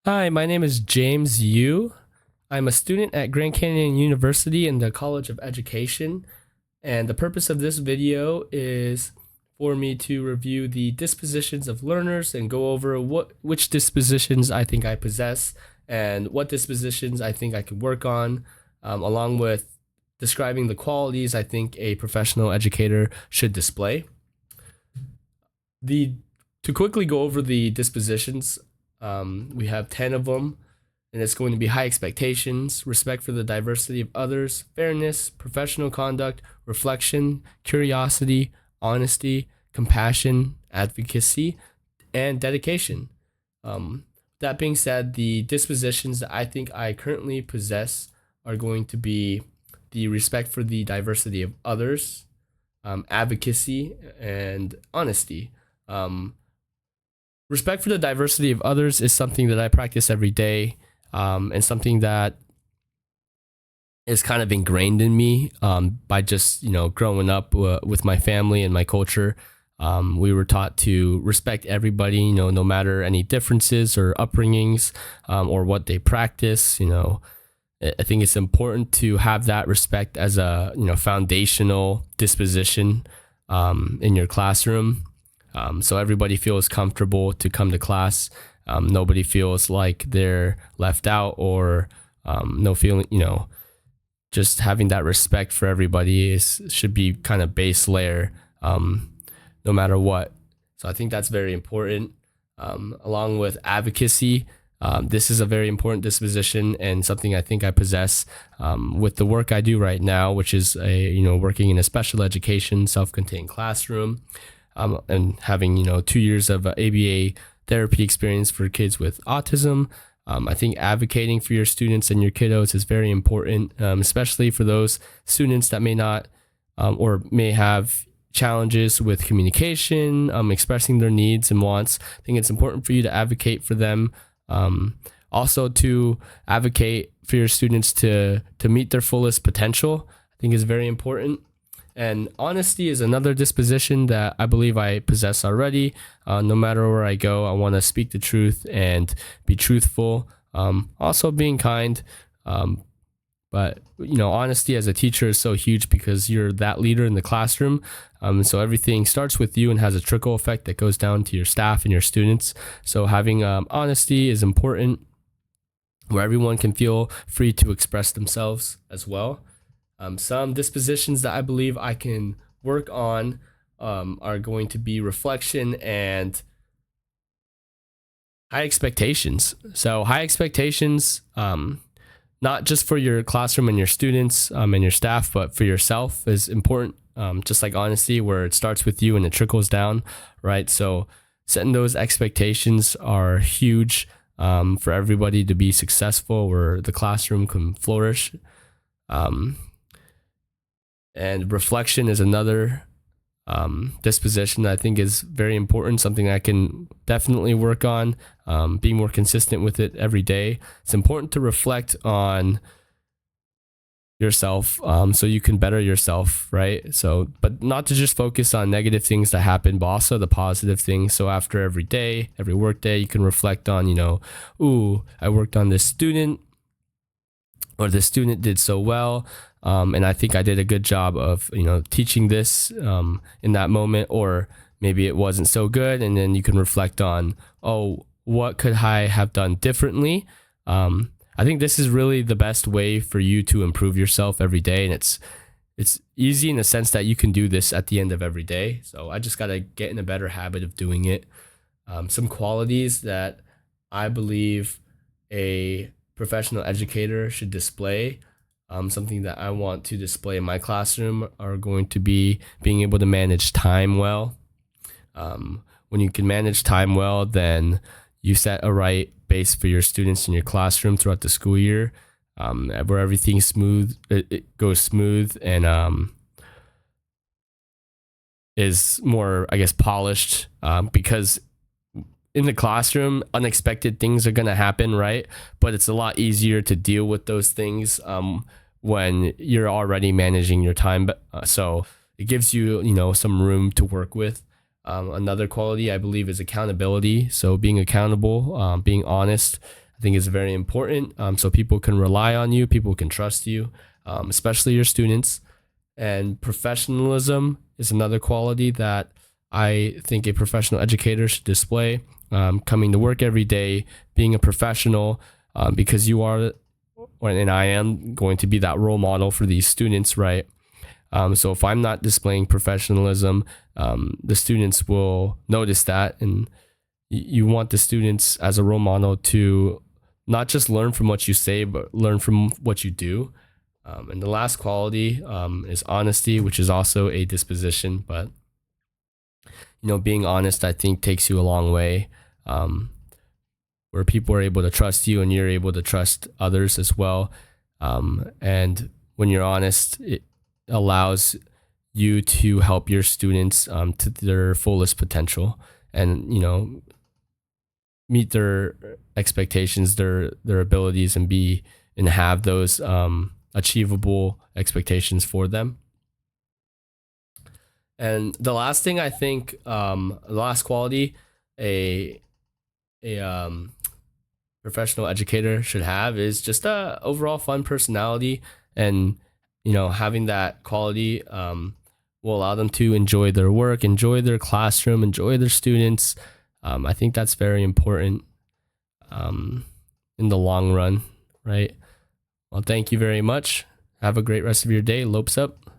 Hi, my name is James Yu. I'm a student at Grand Canyon University in the College of Education, and the purpose of this video is for me to review the dispositions of learners and go over which dispositions I think I possess and what dispositions I think I could work on, along with describing the qualities I think a professional educator should display. The To quickly go over the dispositions, we have 10 of them, and it's going to be high expectations, respect for the diversity of others, fairness, professional conduct, reflection, curiosity, honesty, compassion, advocacy, and dedication. That being said, the dispositions that I think I currently possess are going to be the respect for the diversity of others, advocacy, and honesty. Um, Respect for the diversity of others is something that I practice every day, and something that is kind of ingrained in me by just growing up with my family and my culture. We were taught to respect everybody, no matter any differences or upbringings, or what they practice. I think it's important to have that respect as a foundational disposition in your classroom, so everybody feels comfortable to come to class. Nobody feels like they're left out, or no feeling, just having that respect for everybody should be kind of base layer, no matter what. So I think that's very important. Along with advocacy, this is a very important disposition and something I think I possess with the work I do right now, which is working in a special education self-contained classroom, and having 2 years of ABA therapy experience for kids with autism. I think advocating for your students and your kiddos is very important, especially for those students that may not or may have challenges with communication, expressing their needs and wants. I think it's important for you to advocate for them. Also, to advocate for your students to meet their fullest potential, I think is very important. And honesty is another disposition that I believe I possess already. No matter where I go, I want to speak the truth and be truthful. Also, being kind. But honesty as a teacher is so huge because you're that leader in the classroom. So everything starts with you and has a trickle effect that goes down to your staff and your students. So having honesty is important, where everyone can feel free to express themselves as well. Some dispositions that I believe I can work on are going to be reflection and high expectations. So high expectations, not just for your classroom and your students and your staff, but for yourself is important. Just like honesty, where it starts with you and it trickles down, right? So setting those expectations are huge for everybody to be successful, where the classroom can flourish. And reflection is another disposition that I think is very important, something I can definitely work on, being more consistent with it every day. It's important to reflect on yourself, so you can better yourself, right? So, but not to just focus on negative things that happen, but also the positive things. So after every day, every work day, you can reflect on, ooh, I worked on this student, or the student did so well, and I think I did a good job of teaching this in that moment. Or maybe it wasn't so good, and then you can reflect on, oh, what could I have done differently? I think this is really the best way for you to improve yourself every day, and it's easy in the sense that you can do this at the end of every day. So I just got to get in a better habit of doing it. Some qualities that I believe a professional educator should display, something that I want to display in my classroom, are going to be being able to manage time well. When you can manage time well, then you set a right base for your students in your classroom throughout the school year, where everything's smooth, it goes smooth, and is more, I guess, polished, because in the classroom, unexpected things are going to happen, right? But it's a lot easier to deal with those things when you're already managing your time. But so it gives you, some room to work with. Another quality I believe is accountability. So being accountable, being honest. I think is very important, so people can rely on you, people can trust you, especially your students. And professionalism is another quality that I think a professional educator should display. Coming to work every day, being a professional, because you are, and I am going to be that role model for these students, right? So if I'm not displaying professionalism, the students will notice that, and you want the students as a role model to not just learn from what you say, but learn from what you do. And the last quality is honesty, which is also a disposition, but being honest, I think, takes you a long way, where people are able to trust you and you're able to trust others as well. And when you're honest, it allows you to help your students to their fullest potential, and meet their expectations, their abilities, and have those achievable expectations for them. And the last thing I think, the last quality a professional educator should have is just a overall fun personality, and having that quality will allow them to enjoy their work, enjoy their classroom, enjoy their students. I think that's very important in the long run, right? Well, thank you very much. Have a great rest of your day. Lopes up.